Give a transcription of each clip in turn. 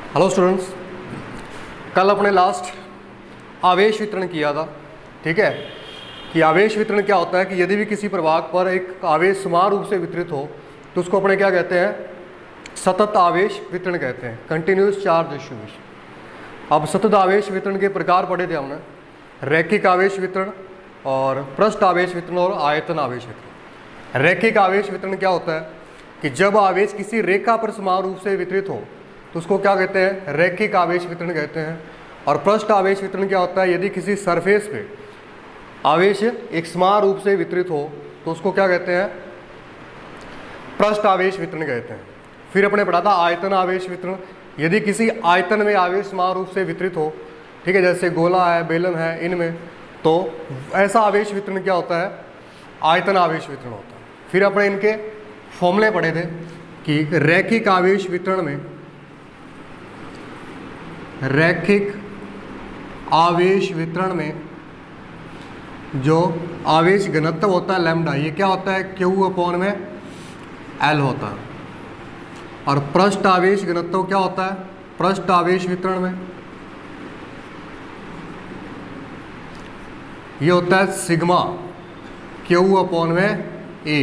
Hello students, कल अपने last आवेश वितरण किया था। ठीक है कि आवेश वितरण क्या होता है कि यदि भी किसी प्रवाहक पर एक आवेश समान रूप से वितरित हो तो उसको अपने क्या कहते हैं, सतत आवेश वितरण कहते हैं, कंटिन्यूस चार्ज डिस्ट्रीब्यूशन। अब सतत आवेश वितरण के प्रकार पढ़े थे हमने, रैखिक आवेश वितरण और पृष्ठ आवेश वितरण और आयतन आवेश वितरण। रैखिक आवेश वितरण क्या होता है कि जब आवेश किसी रेखा पर समान रूप से वितरित हो तो उसको क्या कहते हैं, रैखिक आवेश वितरण कहते हैं। और पृष्ठ आवेश वितरण क्या होता है, यदि किसी सरफेस पे आवेश एक समान रूप से वितरित हो तो उसको क्या कहते हैं, पृष्ठ आवेश वितरण कहते हैं। फिर अपने पढ़ा था आयतन आवेश वितरण, यदि किसी आयतन में आवेश समान रूप से वितरित हो, ठीक है, जैसे गोला है, बेलन है, इनमें, तो ऐसा आवेश वितरण क्या होता है, आयतन आवेश वितरण होता है। फिर अपने इनके फॉर्मूले पढ़े थे कि रैखिक आवेश वितरण में, रैखिक आवेश वितरण में जो आवेश घनत्व होता है लैम्डा, ये क्या होता है, Q/L होता है। और पृष्ठ आवेश घनत्व क्या होता है, पृष्ठ आवेश वितरण में ये होता है सिग्मा Q/A।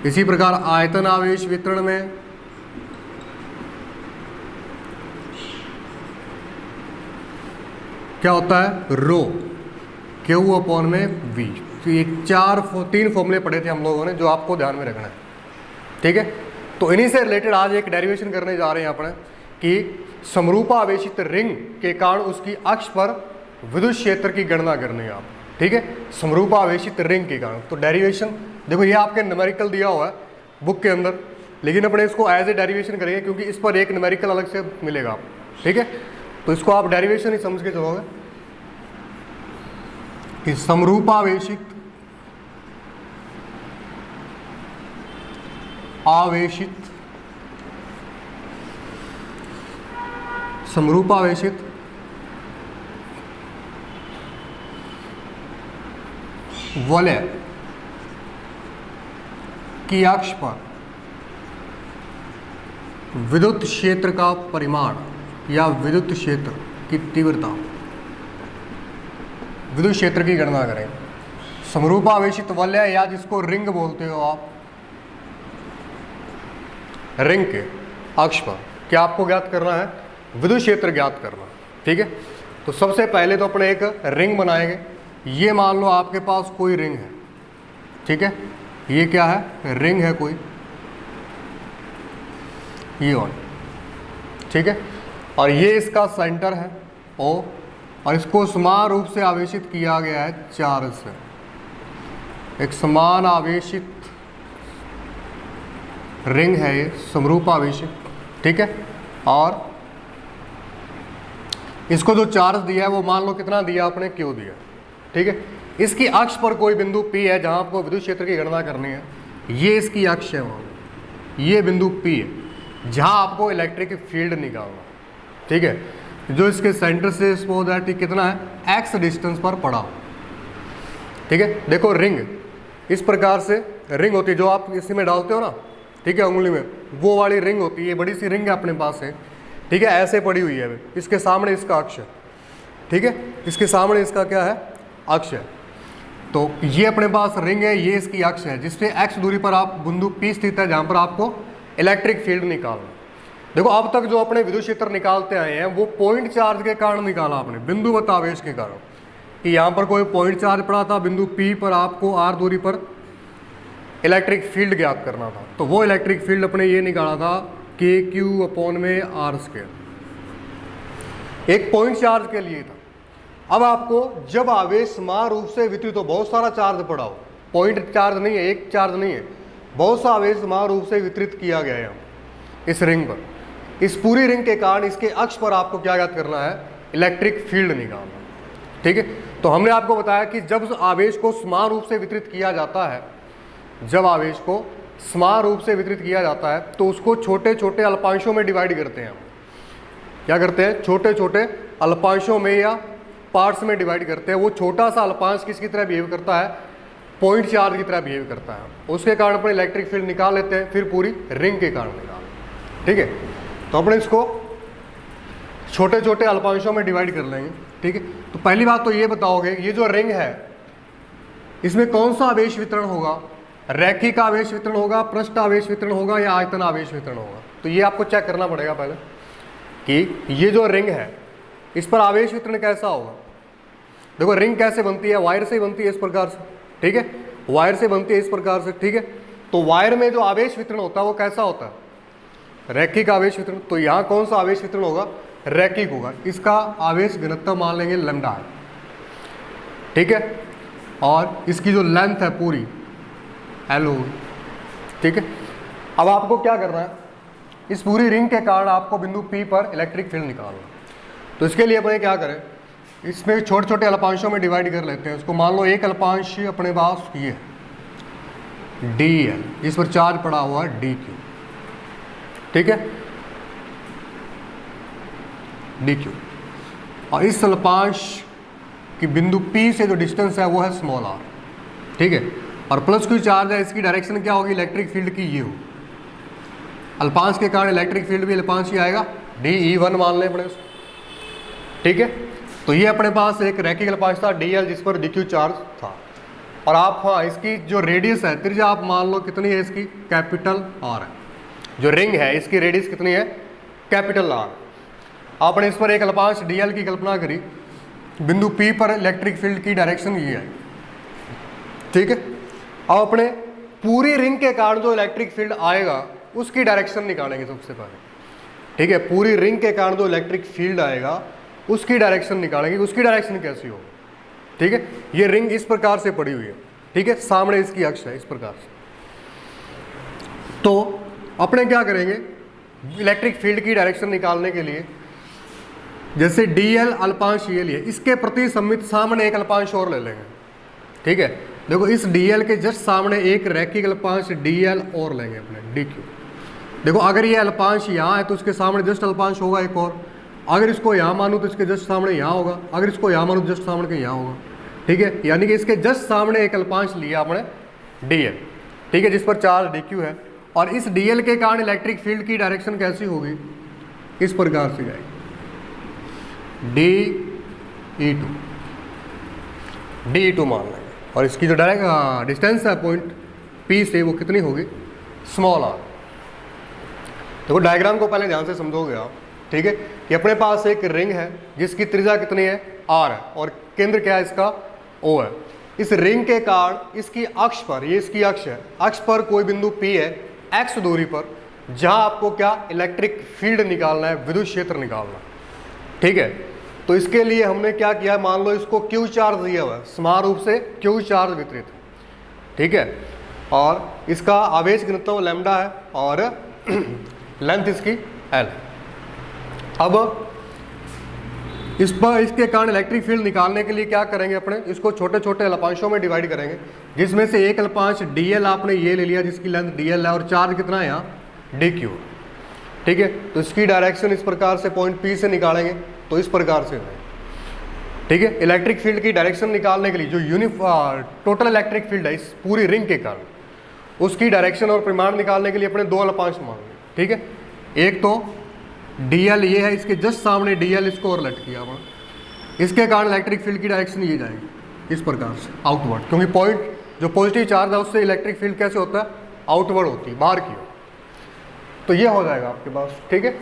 इसी प्रकार आयतन आवेश वितरण में क्या होता है, रो Q/V। तो ये तीन फॉर्मूले पढ़े थे हम लोगों ने जो आपको ध्यान में रखना है। ठीक है, तो इन्हीं से रिलेटेड आज एक डेरिवेशन करने जा रहे हैं अपने कि समरूपा आवेशित रिंग के कारण उसकी अक्ष पर विद्युत क्षेत्र की गणना करनी है आप। ठीक है, समरूपा आवेशित रिंग के कारण। तो डेरिवेशन देखो, ये आपके न्यूमेरिकल दिया हुआ है बुक के अंदर, लेकिन अपने इसको एज ए डेरिवेशन करेंगे क्योंकि इस पर एक न्यूमेरिकल अलग से मिलेगा आपको। ठीक है, तो इसको आप डेरिवेशन ही समझ के चलोगे कि समरूपावेशित वलय की अक्ष पर विद्युत क्षेत्र का परिमाण या विद्युत क्षेत्र की तीव्रता, विद्युत क्षेत्र की गणना करें। समरूपावेशित वलय या जिसको रिंग बोलते हो आप, रिंग के अक्ष पर क्या आपको ज्ञात करना है, विद्युत क्षेत्र ज्ञात करना। ठीक है, तो सबसे पहले तो अपने एक रिंग बनाएंगे। ये मान लो आपके पास कोई रिंग है। ठीक है, ये क्या है, रिंग है कोई, ये ऑन। ठीक है, और ये इसका सेंटर है O, और इसको समान रूप से आवेशित किया गया है चार्ज से, एक समान आवेशित रिंग है ये, समरूप आवेशित। ठीक है, और इसको जो चार्ज दिया है वो मान लो कितना दिया आपने, Q दिया। ठीक है, इसकी अक्ष पर कोई बिंदु P है जहां आपको विद्युत क्षेत्र की गणना करनी है। ये इसकी अक्ष है, वहां ये बिंदु P है जहां आपको इलेक्ट्रिक फील्ड निकालना। ठीक है, जो इसके सेंटर से सपोज दैट कितना है, x डिस्टेंस पर पड़ा। ठीक है, देखो रिंग इस प्रकार से रिंग होती है जो आप इसी में डालते हो ना, ठीक है, उंगली में, वो वाली रिंग होती है। बड़ी सी रिंग है अपने पास है, ठीक है, ऐसे पड़ी हुई है, इसके सामने इसका अक्ष है। ठीक है, इसके सामने इसका क्या है, अक्ष है। तो ये अपने पास रिंग है, ये इसकी अक्ष है जिससे x दूरी पर आप बिंदु P स्थित है जहां पर आपको इलेक्ट्रिक फील्ड निकालना। देखो अब तक जो अपने विद्युत क्षेत्र निकालते आए हैं वो पॉइंट चार्ज के कारण निकाला आपने, बिंदुवत आवेश के कारण, कि यहाँ पर कोई पॉइंट चार्ज पड़ा था, बिंदु P पर आपको r दूरी पर इलेक्ट्रिक फील्ड ज्ञात करना था। तो वो इलेक्ट्रिक फील्ड अपने ये निकाला था KQ/R², एक पॉइंट चार्ज के लिए था। अब आपको जब आवेश समान रूप से वितरित हो, बहुत सारा चार्ज पड़ा हो, पॉइंट चार्ज नहीं है, एक चार्ज नहीं है, बहुत सा आवेश समान रूप से वितरित किया गया है इस रिंग पर। इस पूरी रिंग के कारण इसके अक्ष पर आपको क्या ज्ञात करना है, इलेक्ट्रिक फील्ड निकालना। ठीक है, तो हमने आपको बताया कि जब आवेश को समान रूप से वितरित किया जाता है, जब आवेश को समान रूप से वितरित किया जाता है तो उसको छोटे छोटे अल्पांशों में डिवाइड करते हैं हम। क्या करते हैं, छोटे छोटे अल्पांशों में या पार्ट्स में डिवाइड करते हैं। वो छोटा सा अल्पांश किसकी तरह बिहेव करता है, पॉइंट चार्ज की तरह बिहेव करता है। उसके कारण अपने इलेक्ट्रिक फील्ड निकाल लेते हैं, फिर पूरी रिंग के कारण निकाल। ठीक है, तो अपने इसको छोटे छोटे अल्पांशों में डिवाइड कर लेंगे, ठीक है। तो पहली बात तो ये बताओगे, ये जो रिंग है इसमें कौन सा आवेश वितरण होगा, रैखिक आवेश वितरण होगा, पृष्ठ आवेश वितरण होगा या आयतन आवेश वितरण होगा। तो ये आपको चेक करना पड़ेगा पहले कि ये जो रिंग है इस पर आवेश वितरण कैसा होगा। देखो रिंग कैसे बनती है, वायर से बनती है इस प्रकार से, ठीक है, वायर से बनती है इस प्रकार से, ठीक है। तो वायर में जो आवेश वितरण होता है वो कैसा होता है, रैखिक आवेश वितरण। तो यहाँ कौन सा आवेश वितरण होगा, रैखिक होगा। इसका आवेश घनत्व मान लेंगे लैम्डा है, ठीक है, और इसकी जो लेंथ है पूरी एल होगी, ठीक है। अब आपको क्या करना है, इस पूरी रिंग के कारण आपको बिंदु P पर इलेक्ट्रिक फील्ड निकालना है। तो इसके लिए अपने क्या करें, इसमें छोटे छोटे अल्पांशों में डिवाइड कर लेते हैं। उसको मान लो एक अल्पांश अपने पास ये dl, जिस पर चार्ज पड़ा हुआ है dq, ठीक है, dq। और इस अल्पांश की बिंदु P से जो डिस्टेंस है वो है स्मॉल r, ठीक है। और प्लस क्यू चार्ज है, इसकी डायरेक्शन क्या होगी, इलेक्ट्रिक फील्ड की ये हो। अल्पांश के कारण इलेक्ट्रिक फील्ड भी अल्पांश ही आएगा, dE1 मान लें अपने उसको, ठीक है। तो ये अपने पास एक रैखिक अल्पांश था dl जिस पर dq चार्ज था। और आप हाँ इसकी जो रेडियस है, त्रिज्या आप मान लो कितनी है इसकी, कैपिटल R है। जो रिंग है इसकी रेडियस कितनी है, कैपिटल R। आपने इस पर एक अल्पांश dl की कल्पना करी, बिंदु P पर इलेक्ट्रिक फील्ड की डायरेक्शन ये है, ठीक है। अब अपने पूरी रिंग के कारण जो इलेक्ट्रिक फील्ड आएगा उसकी डायरेक्शन निकालेंगे सबसे पहले, ठीक है। पूरी रिंग के कारण जो इलेक्ट्रिक फील्ड आएगा उसकी डायरेक्शन निकालेंगे। उसकी डायरेक्शन कैसी होगी, ठीक है। ये रिंग इस प्रकार से पड़ी हुई है, ठीक है, सामने इसकी अक्ष है इस प्रकार से। तो अपने क्या करेंगे, इलेक्ट्रिक फील्ड की डायरेक्शन निकालने के लिए जैसे dl अल्पांश ये लिए, इसके प्रति सम्मित सामने एक अल्पांश और ले लेंगे, ठीक है। देखो इस dl के जस्ट सामने एक रैखिक अल्पांश dl और लेंगे अपने dq। देखो अगर ये अल्पांश यहाँ है तो इसके सामने जस्ट अल्पांश होगा एक और, अगर इसको यहाँ मानूँ तो इसके जस्ट सामने यहाँ होगा, अगर इसको यहाँ मानूँ तो जस्ट सामने के यहाँ होगा, ठीक है। यानी कि इसके जस्ट सामने एक अल्पांश लिया आपने dl, ठीक है, जिस पर चार्ज dq है। और इस dl के कारण इलेक्ट्रिक फील्ड की डायरेक्शन कैसी होगी, इस प्रकार से जाएगी dE2 मान लेंगे। और इसकी जो डायरेक्ट डिस्टेंस है पॉइंट P से वो कितनी होगी, स्मॉल r। देखो डायग्राम को पहले ध्यान से समझोगे आप, ठीक है, कि अपने पास एक रिंग है जिसकी त्रिज्या कितनी है, r है, और केंद्र क्या है इसका, O है। इस रिंग के कारण इसकी अक्ष पर, ये इसकी अक्ष है, अक्ष पर कोई बिंदु P है x दूरी पर, जहां आपको क्या इलेक्ट्रिक फील्ड निकालना है, विद्युत क्षेत्र निकालना है, ठीक है। तो इसके लिए हमने क्या किया, मान लो इसको Q चार्ज दिया हुआ है, समान रूप से Q चार्ज वितरित है, ठीक है। और इसका आवेश घनत्व लैम्डा है और लेंथ इसकी L। अब इस पर इसके कारण इलेक्ट्रिक फील्ड निकालने के लिए क्या करेंगे, अपने इसको छोटे छोटे अल्पांशों में डिवाइड करेंगे, जिसमें से एक अल्पांश dl आपने ये ले लिया जिसकी लेंथ dl है और चार्ज कितना है यहाँ dq, ठीक है। तो इसकी डायरेक्शन इस प्रकार से पॉइंट P से निकालेंगे, तो इस प्रकार से, ठीक है। इलेक्ट्रिक फील्ड की डायरेक्शन निकालने के लिए जो टोटल इलेक्ट्रिक फील्ड है इस पूरी रिंग के कारण, उसकी डायरेक्शन और परिमाण निकालने के लिए अपने दो अल्पांश मांगे, ठीक है। एक तो dl ये है, इसके जस्ट सामने dl इसको और लट किया हुआ, इसके कारण इलेक्ट्रिक फील्ड की डायरेक्शन ये जाएगी इस प्रकार से आउटवर्ड, क्योंकि पॉइंट जो पॉजिटिव चार्ज है उससे इलेक्ट्रिक फील्ड कैसे होता है, आउटवर्ड होती है, बाहर की ओर। तो ये हो जाएगा आपके पास, ठीक है।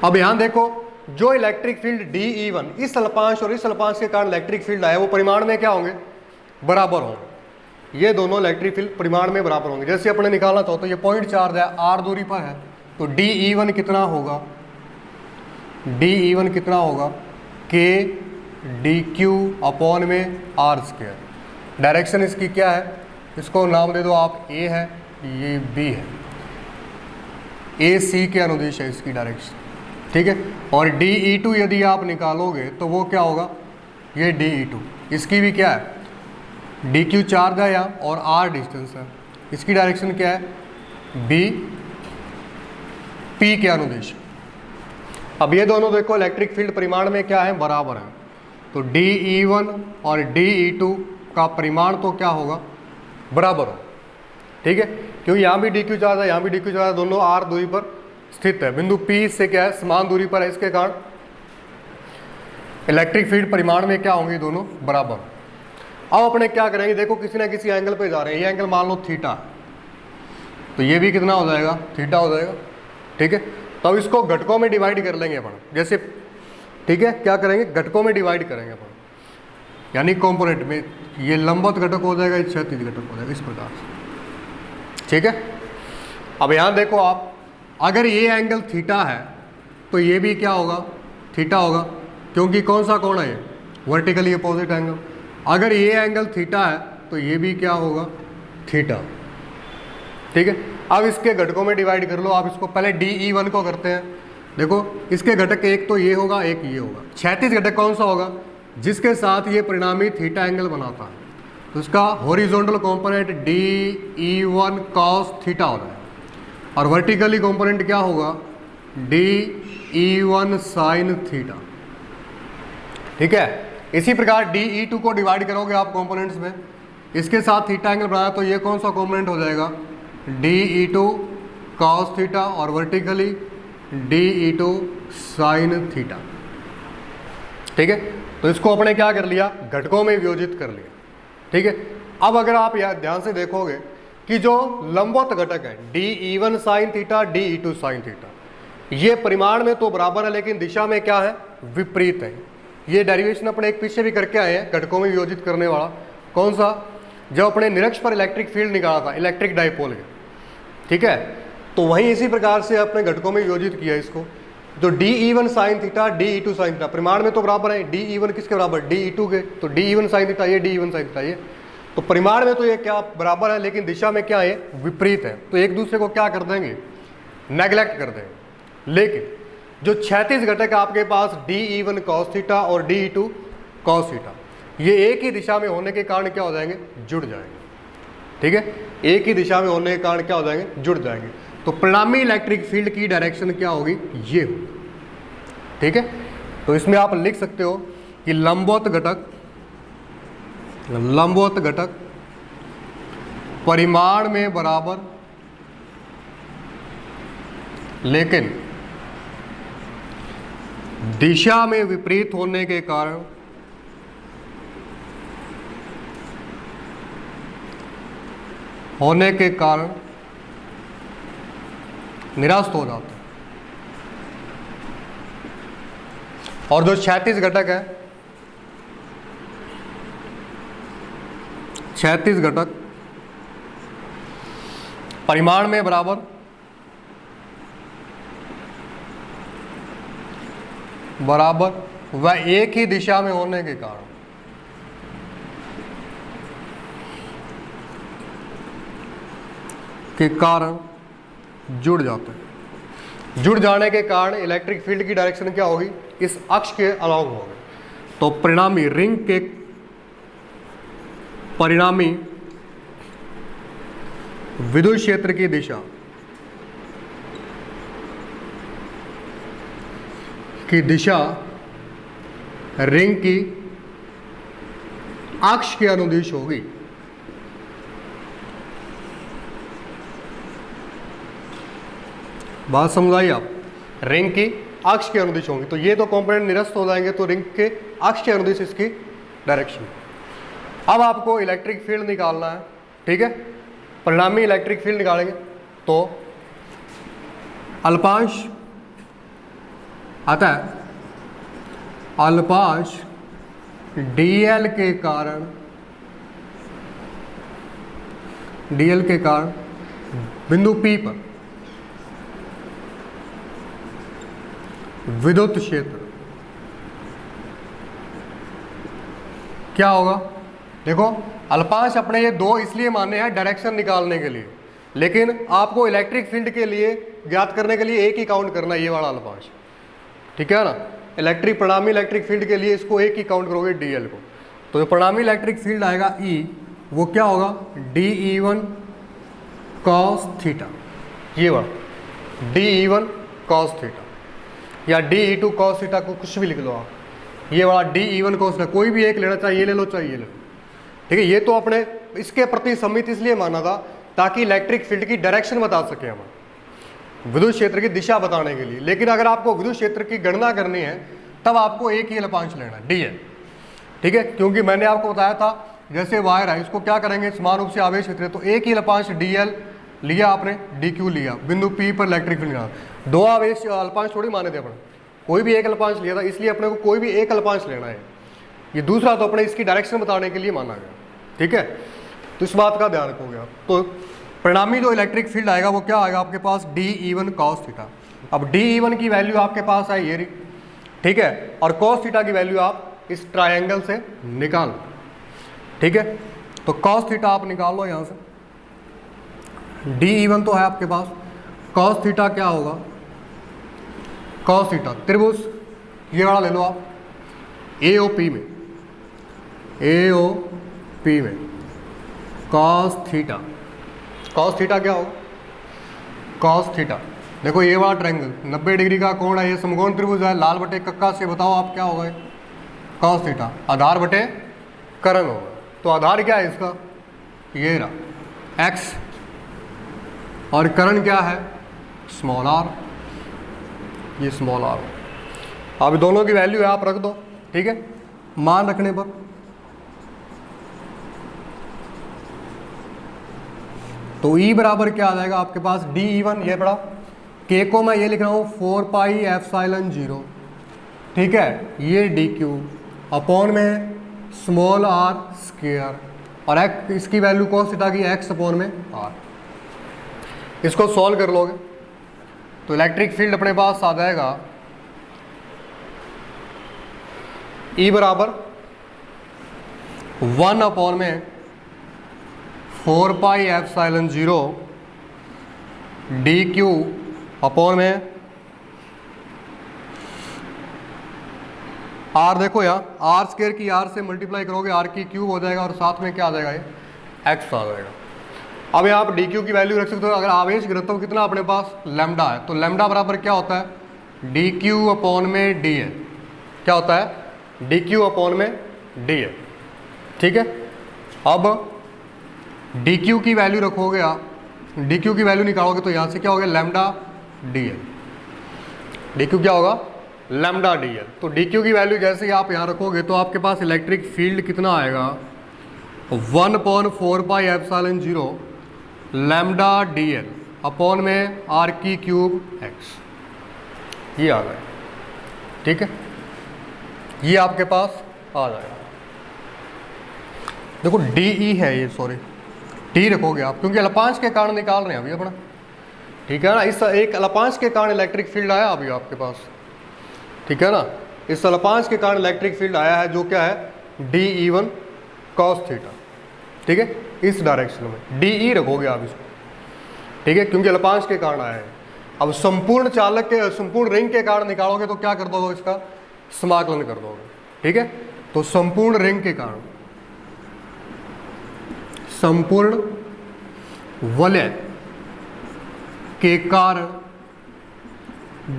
अब यहां देखो जो इलेक्ट्रिक फील्ड dE1 इस अल्पांश और इस अल्पांश के कारण इलेक्ट्रिक फील्ड आया वो परिमाण में क्या होंगे, बराबर होंगे। ये दोनों इलेक्ट्रिक फील्ड परिमाण में बराबर होंगे। जैसे अपने निकालना चाहो तो ये पॉइंट चार्ज है, r दूरी पर है, तो dE1 कितना होगा, dE1 कितना होगा, k dq अपॉन में r²। डायरेक्शन इसकी क्या है, इसको नाम दे दो आप, a है, ये b है, a c के अनुदिश है इसकी डायरेक्शन, ठीक है। और dE2 यदि आप निकालोगे तो वो क्या होगा, ये dE2, इसकी भी क्या है, dq चार्ज है यहाँ और r डिस्टेंस है, इसकी डायरेक्शन क्या है, b p के अनुदिश। अब ये दोनों देखो इलेक्ट्रिक फील्ड परिमाण में क्या है, बराबर है। तो dE1 और dE2 का परिमाण तो क्या होगा, बराबर हो, ठीक है, क्योंकि यहाँ भी dq चार्ज है, यहाँ भी dq चार्ज है, दोनों r दूरी पर स्थित है, बिंदु P से क्या है, समान दूरी पर है, इसके कारण इलेक्ट्रिक फील्ड परिमाण में क्या होंगे, दोनों बराबर। अब अपने क्या करेंगे, देखो किसी ना किसी एंगल पे जा रहे हैं, ये एंगल मान लो थीटा, तो ये भी कितना हो जाएगा, थीटा हो जाएगा, ठीक है। तो अब इसको घटकों में डिवाइड कर लेंगे अपन, जैसे, ठीक है, क्या करेंगे, घटकों में डिवाइड करेंगे अपन, यानी कंपोनेंट में, ये लंबवत घटक हो जाएगा, ये क्षैतिज घटक हो जाएगा, इस प्रकार से, ठीक है। अब यहाँ देखो आप, अगर ये एंगल थीटा है तो ये भी क्या होगा, थीटा होगा, क्योंकि कौन सा कोण है ये, वर्टिकली अपोजिट एंगल। अगर ये एंगल थीटा है तो ये भी क्या होगा, थीटा, ठीक है। अब इसके घटकों में डिवाइड कर लो आप इसको, पहले DE1 को करते हैं। देखो इसके घटक एक तो ये होगा, एक ये होगा। क्षैतिज घटक कौन सा होगा, जिसके साथ ये परिणामी थीटा एंगल बनाता है, तो उसका horizontal component DE1 cos theta होता है, और वर्टिकली कंपोनेंट क्या होगा, DE1 sin थीटा, ठीक है। इसी प्रकार DE2 को डिवाइड करोगे आप कंपोनेंट्स में, इसके साथ थीटा एंगल बनाया, तो ये कौन सा कंपोनेंट हो जाएगा, DE2 cos थीटा, और वर्टिकली DE2 sin थीटा, ठीक है। तो इसको अपने क्या कर लिया, घटकों में वियोजित कर लिया, ठीक है। अब अगर आप यहाँ ध्यान से देखोगे कि जो लंबवत घटक है DE1 sin theta, DE2 sin theta, ये परिमाण में तो बराबर है, लेकिन दिशा में क्या है, विपरीत है। ये डेरिवेशन अपने एक पीछे भी करके आए हैं, घटकों में वियोजित करने वाला, कौन सा, जब अपने निरक्ष पर इलेक्ट्रिक फील्ड निकाला था, इलेक्ट्रिक डाइपोल के, ठीक है। तो वहीं इसी प्रकार से अपने घटकों में वियोजित किया इसको, जो DE1 sin theta, DE2 sin theta, परिमाण में तो बराबर है, DE1 किसके बराबर, DE2 के, तो DE1 sin थीटा ये, DE1 sin थीटा ये, तो परिमाण में तो ये क्या बराबर है, लेकिन दिशा में क्या है, विपरीत है। तो एक दूसरे को क्या कर देंगे, नेग्लेक्ट कर देंगे। लेकिन जो क्षैतिज घटक आपके पास DE1 cos थीटा और DE2 cos थीटा, ये एक ही दिशा में होने के कारण क्या हो जाएंगे, जुड़ जाएंगे, ठीक है। एक ही दिशा में होने के कारण क्या हो जाएंगे, जुड़ जाएंगे। तो परिणामी इलेक्ट्रिक फील्ड की डायरेक्शन क्या होगी, ये होगी, ठीक है। तो इसमें आप लिख सकते हो कि लंबवत घटक परिमाण में बराबर, लेकिन दिशा में विपरीत होने के कारण निरस्त हो जाते हैं। और जो क्षैतिज घटक है, क्षैतिज घटक परिमाण में बराबर, वह एक ही दिशा में होने के कारण जुड़ जाते हैं। जुड़ जाने के कारण इलेक्ट्रिक फील्ड की डायरेक्शन क्या होगी, इस अक्ष के अलॉन्ग होगी। तो परिणामी रिंग के परिणामी विद्युत क्षेत्र की दिशा रिंग की अक्ष के अनुदिश होगी। बात समझ आई आप, रिंग की अक्ष के अनुदिश होंगी। तो ये तो कंपोनेंट निरस्त हो जाएंगे, तो रिंग के अक्ष के अनुदिश इसकी डायरेक्शन। अब आपको इलेक्ट्रिक फील्ड निकालना है, ठीक है। परिणामी इलेक्ट्रिक फील्ड निकालेंगे तो अल्पांश आता है, अल्पांश DL के कारण बिंदु P पर विद्युत क्षेत्र क्या होगा। देखो अल्पांश अपने ये दो इसलिए माने हैं डायरेक्शन निकालने के लिए, लेकिन आपको इलेक्ट्रिक फील्ड के लिए ज्ञात करने के लिए एक ही काउंट करना है, ये वाला अल्पांश, ठीक है ना। परिणामी इलेक्ट्रिक फील्ड के लिए इसको एक ही काउंट करोगे DL को। तो जो परिणामी इलेक्ट्रिक फील्ड आएगा E, वो क्या होगा, DE1 cos थीटा, ये वाला DE1 cos थीटा, या DE2 cos थीटा को कुछ भी लिख लो आप, ये वाला DE1 cos थीटा, कोई भी एक लेना, चाहिए ये ले लो, चाहिए ले लो, ठीक है। ये तो अपने इसके प्रति सम्मित इसलिए माना था ताकि इलेक्ट्रिक फील्ड की डायरेक्शन बता सके हम। विद्युत क्षेत्र की दिशा बताने के लिए। लेकिन अगर आपको विद्युत क्षेत्र की गणना करनी है तब आपको एक ही अल्पांश लेना है, डी एल, ठीक है। क्योंकि मैंने आपको बताया था जैसे वायर है इसको क्या करेंगे, समान रूप से आवेश वितरित, तो एक ही अल्पांश डी एल लिया आपने, डी क्यू लिया, बिंदु पी पर इलेक्ट्रिक फील्ड निकाला। दो आवेश अल्पांश थोड़ी माने थे अपने, कोई भी एक अल्पांश लिया था, इसलिए अपने को कोई भी एक अल्पांश लेना है। ये दूसरा तो अपने इसकी डायरेक्शन बताने के लिए माना गया, ठीक है। तो इस बात का ध्यान रखोगे आप। तो परिणामी जो इलेक्ट्रिक फील्ड आएगा वो क्या आएगा आपके पास, D E one cos theta. अब डी ई वन की वैल्यू आपके पास है ये रही, ठीक है, और कॉस थीटा की वैल्यू आप इस ट्रायंगल से निकाल, ठीक है। तो कॉस थीटा आप निकाल लो यहाँ से, डी ई वन तो है आपके पास, कॉस थीटा क्या होगा, कॉस थीटा त्रिभुज ये वाला ले लो आप, ए ओ पी में, ए ओ पी में कॉस थीटा, कॉस थीटा क्या होगा, कॉस थीटा, देखो ये वाला ट्रायंगल 90 डिग्री का कोण है, ये समकोण त्रिभुज है, लाल बटे कक्का से बताओ आप क्या होगा, कॉस थीटा आधार बटे करण होगा। तो आधार क्या है इसका, ये रहा एक्स, और करण क्या है स्मॉल आर, ये स्मॉल आर। अब दोनों की वैल्यू है आप रख दो, ठीक है, मान रखने पर तो E बराबर क्या आ जाएगा आपके पास, डी ई वन, ये बड़ा के को मैं ये लिख रहा हूँ 4 पाई एप्सिलॉन 0, ठीक है, ये डी क्यू अपॉन में स्मॉल आर स्क्वायर, और एक्स इसकी वैल्यू कॉस थीटा की एक्स अपॉन में आर। इसको सॉल्व कर लोगे तो इलेक्ट्रिक फील्ड अपने पास आ जाएगा E बराबर 1 अपॉन में 4 pi epsilon 0 D Q upon में आर, देखो यहाँ आर स्क्वायर की आर से मल्टीप्लाई करोगे आर की क्यूब हो जाएगा, और साथ में क्या आ जाएगा ये एक्स आ जाएगा। अब यहाँ आप डी क्यू की वैल्यू रख सकते हो, अगर आवेश घनत्व कितना अपने पास लैम्डा है, तो लैम्डा बराबर क्या होता है, डी क्यू अपॉन में डी एल, क्या होता है डी क्यू अपॉन में डी एल, ठीक है। अब डी क्यू की वैल्यू रखोगे आप, डी क्यू की वैल्यू निकालोगे तो यहाँ से क्या होगा lambda D L, D Q क्या होगा लैम्डा डी एल। तो डी क्यू की वैल्यू जैसे ही आप यहाँ रखोगे तो आपके पास इलेक्ट्रिक फील्ड कितना आएगा, 1/4 पाई epsilon 0 lambda D L upon में आर की क्यूब एक्स, ये आ गया, ठीक है, ये आपके पास आ जाएगा। देखो डी ई है ये, सॉरी टी रखोगे आप, क्योंकि अल्पांश के कारण निकाल रहे हैं अभी अपना, ठीक है ना। इस एक अल्पांश के कारण इलेक्ट्रिक फील्ड आया अभी आपके पास, ठीक है ना, इस अल्पांश के कारण इलेक्ट्रिक फील्ड आया है जो क्या है D E one cos theta, ठीक है, इस डायरेक्शन में डी ई रखोगे आप इसको, ठीक है, क्योंकि अल्पांश के कारण आया है। अब संपूर्ण चालक के संपूर्ण रिंग के कारण निकालोगे तो क्या कर दोगे, इसका समाकलन कर दोगे, ठीक है। तो संपूर्ण रिंग के कारण, संपूर्ण वलय के कारण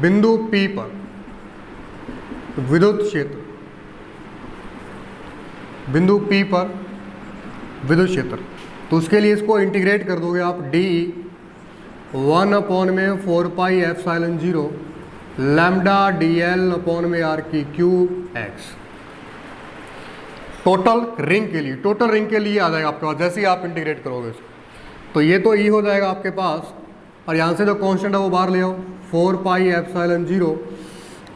बिंदु P पर विद्युत क्षेत्र, बिंदु P पर विद्युत क्षेत्र, तो उसके लिए इसको इंटीग्रेट कर दोगे आप, डी 1 अपॉन में 4 pi epsilon 0 lambda D L upon में आर की क्यूब एक्स। टोटल रिंग के लिए, टोटल रिंग के लिए आ जाएगा आपके पास जैसे ही आप इंटीग्रेट करोगे इसको, तो ये तो ई हो जाएगा आपके पास, और यहाँ से जो कांस्टेंट है वो बाहर ले आओ, 4 पाई एप्सिलॉन 0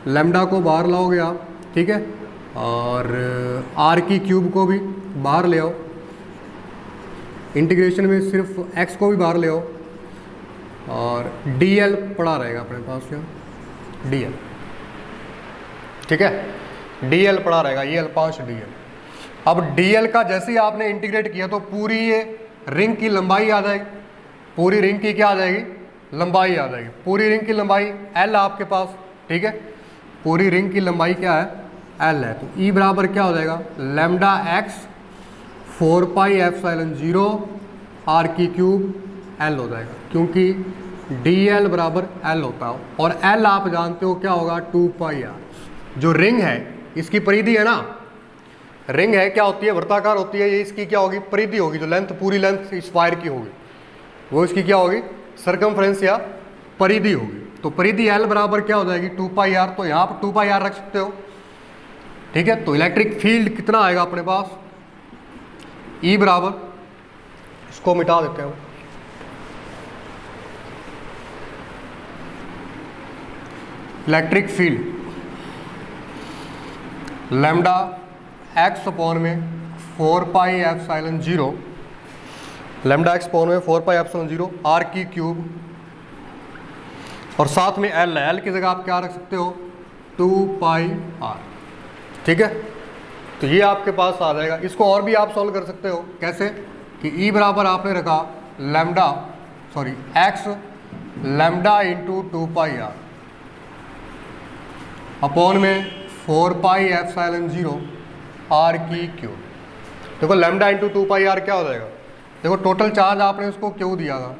लैम्डा को बाहर लाओगे आप, ठीक है, और आर की क्यूब को भी बाहर ले आओ, इंटीग्रेशन में सिर्फ एक्स को भी बाहर ले आओ, और डी एल पड़ा रहेगा अपने पास यहाँ, डी एल, ठीक है, डी एल पड़ा रहेगा, ये अल्पांश डी एल। अब डी एल का जैसे ही आपने इंटीग्रेट किया तो पूरी ये रिंग की लंबाई आ जाएगी, पूरी रिंग की क्या आ जाएगी लंबाई आ जाएगी, पूरी रिंग की लंबाई एल आपके पास, ठीक है, पूरी रिंग की लंबाई क्या है एल है। तो ई बराबर क्या हो जाएगा lambda x 4 pi epsilon 0 R की क्यूब एल हो जाएगा, क्योंकि डी एल बराबर एल होता है, और एल आप जानते हो क्या होगा 2 पाई आर। जो रिंग है इसकी परिधि है ना, रिंग है क्या होती है वृत्ताकार होती है, ये इसकी क्या होगी परिधि होगी, जो लेंथ पूरी लेंथ इस वायर की होगी वो इसकी क्या होगी सरकमफ्रेंस या परिधि होगी। तो परिधि L बराबर क्या हो जाएगी 2πr, तो यहाँ पर 2πr रख सकते हो, ठीक है। तो इलेक्ट्रिक फील्ड कितना आएगा अपने पास, E बराबर, इसको मिटा देते हैं, electric field lambda x upon में 4πε0, लैम्डा x अपॉन में 4πε0 r की क्यूब, और साथ में L है, L की जगह आप क्या रख सकते हो 2πr, ठीक है। तो ये आपके पास आ जाएगा। इसको और भी आप सॉल्व कर सकते हो, कैसे कि E बराबर आपने रखा lambda x lambda into 2πr upon में 4πε0 r की क्यूब। देखो लैम्डा इंटू 2πr क्या हो जाएगा, देखो टोटल चार्ज आपने उसको क्यों दिया था,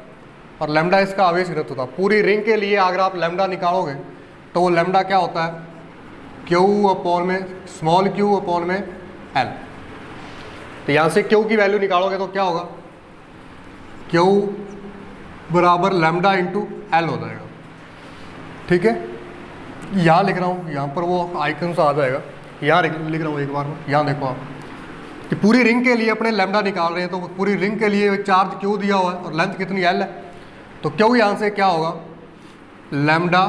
और लैम्डा इसका आवेश घनत्व था। पूरी रिंग के लिए अगर आप लैम्डा निकालोगे तो वो लैम्डा क्या होता है क्यू अपॉन में स्मॉल क्यू अपॉन में एल। तो यहाँ से क्यू की वैल्यू निकालोगे तो क्या होगा, क्यू बराबर लैम्डा इंटू एल हो जाएगा, ठीक है। यहाँ लिख रहा हूँ, यहाँ पर वो आइकन से आ जाएगा, यहाँ लिख रहा हूँ एक बार में। यहाँ देखो आप कि पूरी रिंग के लिए अपने लैम्डा निकाल रहे हैं, तो पूरी रिंग के लिए चार्ज क्यू दिया हुआ है और लेंथ कितनी एल है, तो क्यू यहाँ से क्या होगा लैम्डा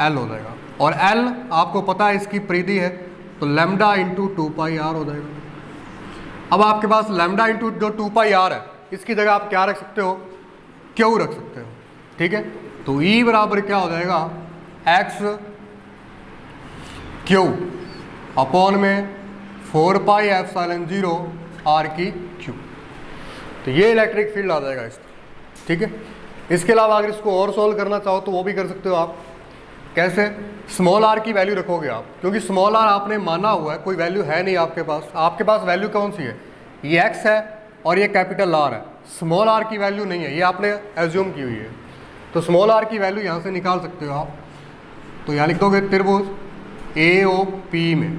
एल हो जाएगा, और एल आपको पता है इसकी परिधि है, तो लैम्डा इंटू 2πr हो जाएगा। अब आपके पास लैम्डा इंटू जो 2πr है इसकी जगह आप क्या रख सकते हो, क्यू रख सकते हो, ठीक है। तो E बराबर क्या हो जाएगा x क्यू अपॉन में 4πε0 r की क्यू। तो ये इलेक्ट्रिक फील्ड आ जाएगा इस, ठीक है। इसके अलावा अगर इसको और सॉल्व करना चाहो तो वो भी कर सकते हो आप, कैसे स्मॉल r की वैल्यू रखोगे आप, क्योंकि स्मॉल r आपने माना हुआ है, कोई वैल्यू है नहीं आपके पास वैल्यू कौन सी है, ये x है और ये कैपिटल R है, स्मॉल r की वैल्यू नहीं है, ये आपने एज्यूम की हुई है। तो स्मॉल r की वैल्यू यहाँ से निकाल सकते हो आप। तो यहाँ लिख दोगे त्रिभुज AOP में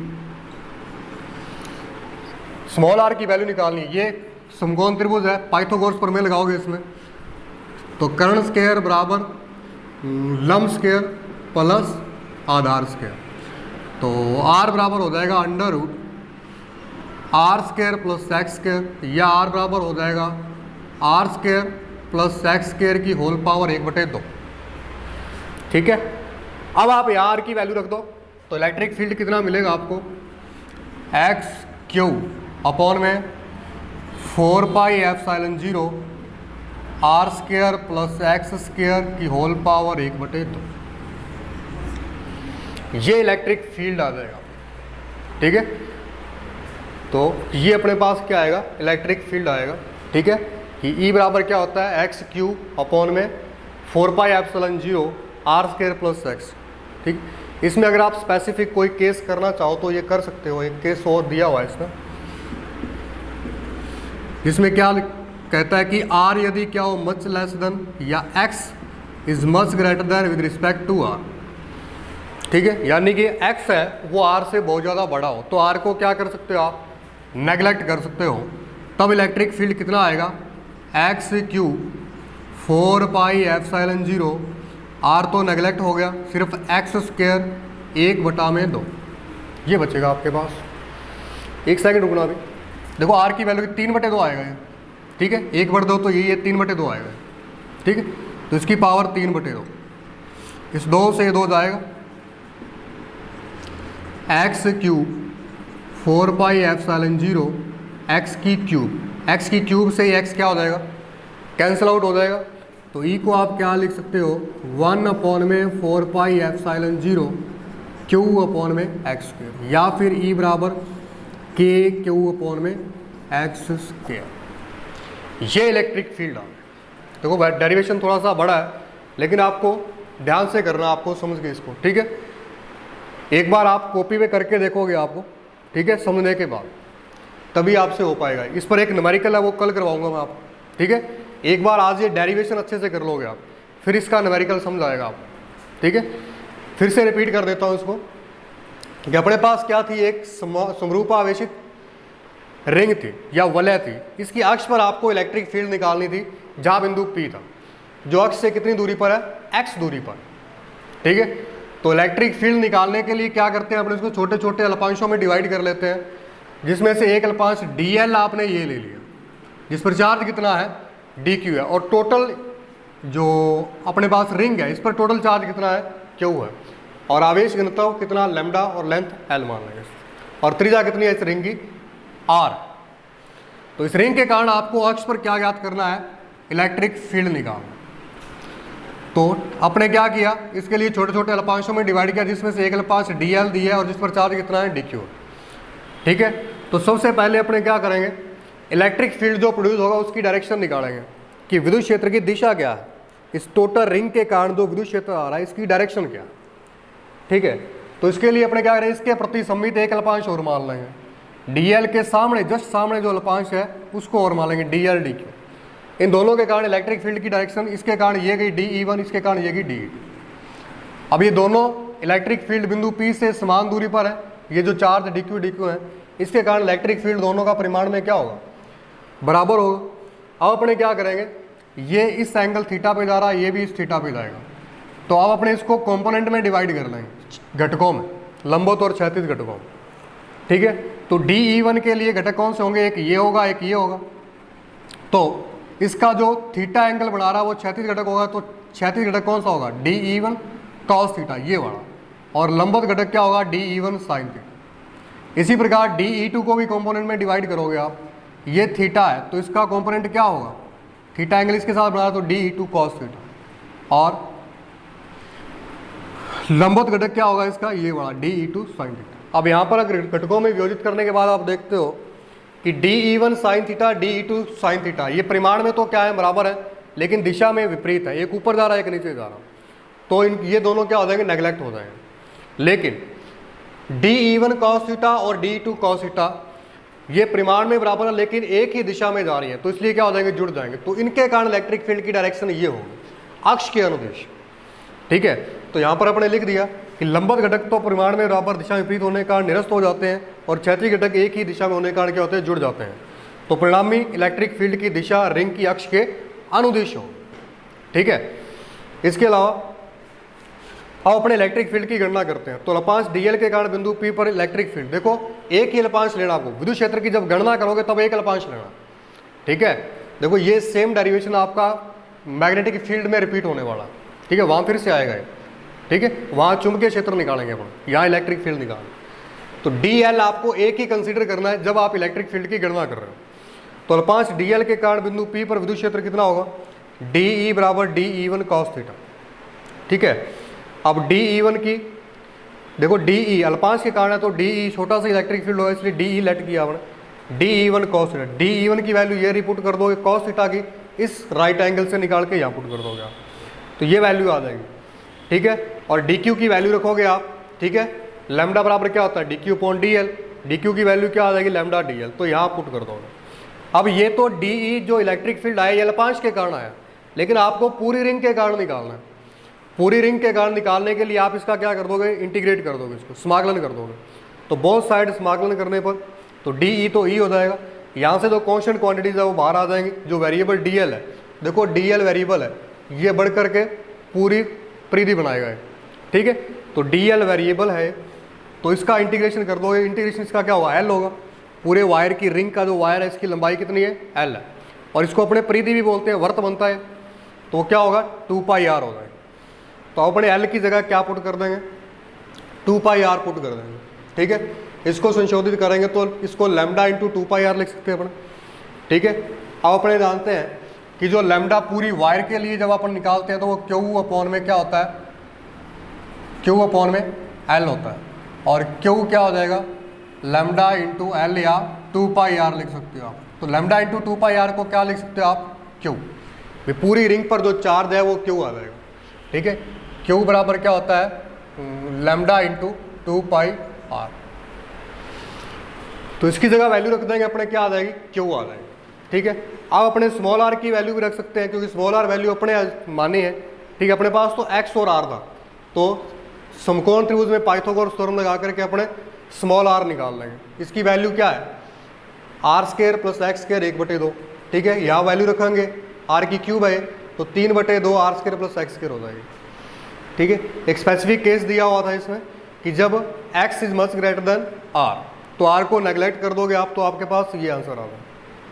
स्मॉल r की वैल्यू निकालनी है। ये समकोण त्रिभुज है, पाइथागोरस प्रमेय लगाओगे इसमें, तो कर्ण स्क्वायर बराबर लंब स्क्वायर प्लस आधार स्क्वायर। तो r बराबर हो जाएगा under root r square plus x square, या r बराबर हो जाएगा r square plus x square की होल पावर 1/2, ठीक है। अब आप यहाँ r की वैल्यू रख दो, तो इलेक्ट्रिक फील्ड कितना मिलेगा आपको x क्यू अपॉन में 4πε0 r square plus x square की होल पावर 1/2। ये इलेक्ट्रिक फील्ड आ जाएगा, ठीक है। तो ये अपने पास क्या आएगा इलेक्ट्रिक फील्ड आएगा, ठीक है। कि E बराबर क्या होता है एक्स क्यू अपॉन में 4πε0 r स्क्वायर प्लस एक्स, ठीक। इसमें अगर आप स्पेसिफिक कोई केस करना चाहो तो ये कर सकते हो। एक केस और दिया हुआ है इसमें, जिसमें क्या कहता है कि r यदि क्या हो मच लेस देन या x is much greater than with respect to r, ठीक है। यानी कि x है वो r से बहुत ज़्यादा बड़ा हो, तो r को क्या कर सकते हो आप नेगलेक्ट कर सकते हो। तब इलेक्ट्रिक फील्ड कितना आएगा एक्स क्यू 4πε0 r तो नेगलेक्ट हो गया, सिर्फ एक्स स्क्वायर 1/2 ये बचेगा आपके पास। एक सेकंड रुकना अभी, देखो r की वैल्यू 3/2 आएगा ये, ठीक है। 1/2 तो ये 3/2 आएगा, ठीक है। तो इसकी पावर 3/2, इस 2 से 2 जाएगा, एक्स क्यूब 4πε0 एक्स की क्यूब से एक्स क्या हो जाएगा कैंसिल आउट हो जाएगा। तो ई को आप क्या लिख सकते हो 1 अपॉन में 4πε0 क्यू अपॉन में एक्स स्क्वायर, या फिर ई बराबर के क्यू अपॉन में एक्स स्क्वायर। ये इलेक्ट्रिक फील्ड है। देखो भाई डेरिवेशन थोड़ा सा बड़ा है, लेकिन आपको ध्यान से करना, आपको समझ के इसको, ठीक है। एक बार आप कॉपी में करके देखोगे आपको, ठीक है, समझने के बाद तभी आपसे हो पाएगा। इस पर एक न्यूमेरिकल है वो कल करवाऊंगा मैं आपको, ठीक है। एक बार आज ये डेरिवेशन अच्छे से कर लोगे आप, फिर इसका न्यूमेरिकल समझ आएगा आप, ठीक है। फिर से रिपीट कर देता हूँ इसको कि अपने पास क्या थी, एक समरूपावेशित रिंग थी या वलय थी। इसकी अक्ष पर आपको इलेक्ट्रिक फील्ड निकालनी थी जहाँ बिंदु P था, जो अक्ष से कितनी दूरी पर है x दूरी पर, ठीक है। तो इलेक्ट्रिक फील्ड निकालने के लिए क्या करते हैं, अपने इसको छोटे छोटे अल्पांशों में डिवाइड कर लेते हैं, जिसमें से एक अल्पांश dl आपने ये ले लिया, जिस पर चार्ज कितना है dq है, और टोटल जो अपने पास रिंग है इस पर टोटल चार्ज कितना है q है, और आवेश घनत्व कितना लैम्डा और लेंथ l मान लेंगे, और त्रिज्या कितनी है इस रिंग की r। तो इस रिंग के कारण आपको अक्ष पर क्या ज्ञात करना है, इलेक्ट्रिक फील्ड निकालना। तो आपने क्या किया, इसके लिए छोटे छोटे अल्पांशों में डिवाइड किया, जिसमें से एक अल्पांश dl दिया है और जिस पर चार्ज कितना है dq, ठीक है। तो सबसे पहले अपने क्या करेंगे, इलेक्ट्रिक फील्ड जो प्रोड्यूस होगा उसकी डायरेक्शन निकालेंगे कि विद्युत क्षेत्र की दिशा क्या है, इस टोटल रिंग के कारण जो विद्युत क्षेत्र आ रहा है इसकी डायरेक्शन क्या है, ठीक है। तो इसके लिए अपने क्या करें, इसके प्रति सममित एक अल्पांश और मान लेंगे, dl के सामने जस्ट सामने जो अल्पांश है उसको और मान लेंगे dl dq। इन दोनों के कारण इलेक्ट्रिक फील्ड की डायरेक्शन, इसके कारण ये गई dE1, इसके कारण ये गई dE2। अब ये दोनों इलेक्ट्रिक फील्ड बिंदु P से समान दूरी पर है, ये जो चार्ज dq है, इसके कारण इलेक्ट्रिक फील्ड दोनों का परिमाण में क्या होगा, बराबर होगा। अब अपने क्या करेंगे, ये इस एंगल थीटा पे जा रहा है, ये भी इस थीटा पे जाएगा, तो अब अपने इसको कंपोनेंट में डिवाइड कर लेंगे, घटकों में, लंबवत और क्षैतिज घटकों में, ठीक है। तो dE1 के लिए घटक कौन से होंगे, एक ये होगा एक ये होगा, तो इसका जो थीटा एंगल बना रहा है वो क्षैतिज घटक होगा, तो क्षैतिज घटक कौन सा होगा, dE1 cos थीटा ये वाला, और लंबवत घटक क्या होगा, dE1 sin थीटा। इसी प्रकार dE2 को भी कंपोनेंट में डिवाइड करोगे आप, ये थीटा है तो इसका कंपोनेंट क्या होगा, थीटा एंगल इसके साथ बना रहा, तो dE2 cos थीटा, और लंबवत घटक क्या होगा इसका, ये वाला dE2 sin थीटा। अब यहाँ पर अगर घटकों में वियोजित करने के बाद आप देखते हो कि dE1 sin theta dE2 sin theta, ये परिमाण में तो क्या है बराबर है, लेकिन दिशा में विपरीत है, एक ऊपर जा रहा है एक नीचे जा रहा है, तो ये दोनों क्या हो जाएंगे, नेग्लेक्ट हो जाएंगे। लेकिन dE1 cos थीटा और dE2 cos थीटा ये परिमाण में बराबर है, लेकिन एक ही दिशा में जा रही है, तो इसलिए क्या हो जाएंगे, जुड़ जाएंगे। तो इनके कारण इलेक्ट्रिक फील्ड की डायरेक्शन ये होगी, अक्ष के अनुदिश, ठीक है। तो यहाँ पर अपने लिख दिया कि लंबवत घटक तो परिमाण में बराबर दिशा विपरीत होने के कारण निरस्त हो जाते हैं, और क्षैतिज घटक एक ही दिशा में होने के कारण क्या होते हैं, जुड़ जाते हैं। तो परिणामी इलेक्ट्रिक फील्ड की दिशा रिंग की अक्ष के अनुदिश हो, ठीक है। इसके अलावा अब अपने इलेक्ट्रिक फील्ड की गणना करते हैं। तो अल्पांश dl के कारण बिंदु P पर इलेक्ट्रिक फील्ड, देखो एक ही अल्पांश लेना आपको, विद्युत क्षेत्र की जब गणना करोगे तब एक अल्पांश लेना, ठीक है। देखो ये सेम डेरिवेशन आपका मैग्नेटिक फील्ड में रिपीट होने वाला, ठीक है, वहाँ फिर से आएगा ये, ठीक है। वहाँ चुंबकीय क्षेत्र निकालेंगे अपन, यहाँ इलेक्ट्रिक फील्ड निकालेंगे। तो dl आपको एक ही कंसीडर करना है जब आप इलेक्ट्रिक फील्ड की गणना कर रहे हो। तो अल्पांश dl के कारण बिंदु P पर विद्युत क्षेत्र कितना होगा, dE बराबर dE1 cos थीटा, ठीक है। अब dE1 की देखो, dE अल्पांश के कारण है तो dE छोटा सा इलेक्ट्रिक फील्ड होगा, इसलिए dE लेट किया आपने, dE1 cos थीटा, dE1 की वैल्यू ये रिपुट कर दोगे cos थीटा की, इस राइट एंगल से निकाल के यहाँ पुट कर दोगे आप, तो ये वैल्यू आ जाएगी, ठीक है। और dq की वैल्यू रखोगे आप, ठीक है, लैम्डा बराबर क्या होता है, dq/dl, dq की वैल्यू क्या आ जाएगी, लैम्डा dl, तो यहाँ पुट कर दोगे। अब ये तो dE जो इलेक्ट्रिक फील्ड आया ये अल्पांश के कारण आया, लेकिन आपको पूरी रिंग के कारण निकालना है। पूरी रिंग के कारण निकालने के लिए आप इसका क्या कर दोगे, इंटीग्रेट कर दोगे, इसको समाकलन कर दोगे। तो बहुत साइड समाकलन करने पर तो dE तो E हो जाएगा, यहाँ से जो कॉन्स्टेंट क्वांटिटीज है वो बाहर आ जाएंगी, जो वेरिएबल dl है, देखो dl वेरिएबल है, ये बढ़ करके पूरी परिधि बनाएगा, ठीक है। तो dl वेरिएबल है, तो इसका इंटीग्रेशन कर दोगे, इंटीग्रेशन इसका क्या होगा, l होगा, पूरे वायर की रिंग का जो वायर है इसकी लंबाई कितनी है, l है, और इसको अपने परिधि भी बोलते हैं, वर्त बनता है, तो क्या होगा 2πr हो जाएगा। तो अपने l की जगह क्या पुट कर देंगे, 2πr पुट कर देंगे, ठीक है। इसको संशोधित करेंगे तो इसको लैम्डा इंटू 2πr लिख सकते हैं अपन, ठीक है। अब अपने जानते हैं कि जो लैम्डा पूरी वायर के लिए जब अपन निकालते हैं तो वो Q/में क्या होता है, Q/में L होता है, और Q क्या हो जाएगा, लैम्डा इंटू L या 2πr लिख सकते हो आप। तो लैम्डा इंटू 2πr को क्या लिख सकते हो आप, Q, पूरी रिंग पर जो चार्ज है वो Q आ जाएगा, ठीक है। Q बराबर क्या होता है, लैम्डा इंटू 2πr, तो इसकी जगह वैल्यू रख देंगे अपने, क्या आ जाएगी, Q आ जाएगी, ठीक है। अब अपने स्मॉल r की वैल्यू भी रख सकते हैं, क्योंकि स्मॉल r वैल्यू अपने मानी है, ठीक है। अपने पास तो x और r था, तो समकोण त्रिभुज में पाइथागोरस थ्योरम लगा करके अपने स्मॉल r निकाल लेंगे। इसकी वैल्यू क्या है, r² + x² 1/2, ठीक है। यहाँ वैल्यू रखेंगे r की क्यूब है, तो 3/2 r² + x² हो जाएगी, ठीक है। एक स्पेसिफिक केस दिया हुआ था इसमें कि जब x is much greater then r, तो r को नेग्लेक्ट कर दोगे आप तो आपके पास ये आंसर आ रहा है,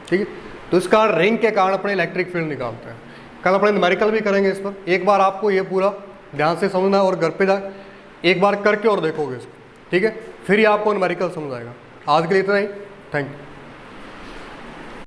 ठीक है। तो इसका रिंग के कारण अपने इलेक्ट्रिक फील्ड निकालते हैं। कल अपने न्यूमेरिकल भी करेंगे इस पर, एक बार आपको ये पूरा ध्यान से समझना है और घर पे जा एक बार करके और देखोगे इसको, ठीक है, फिर ही आपको न्यूमेरिकल समझ आएगा। आज के लिए इतना ही, थैंक यू।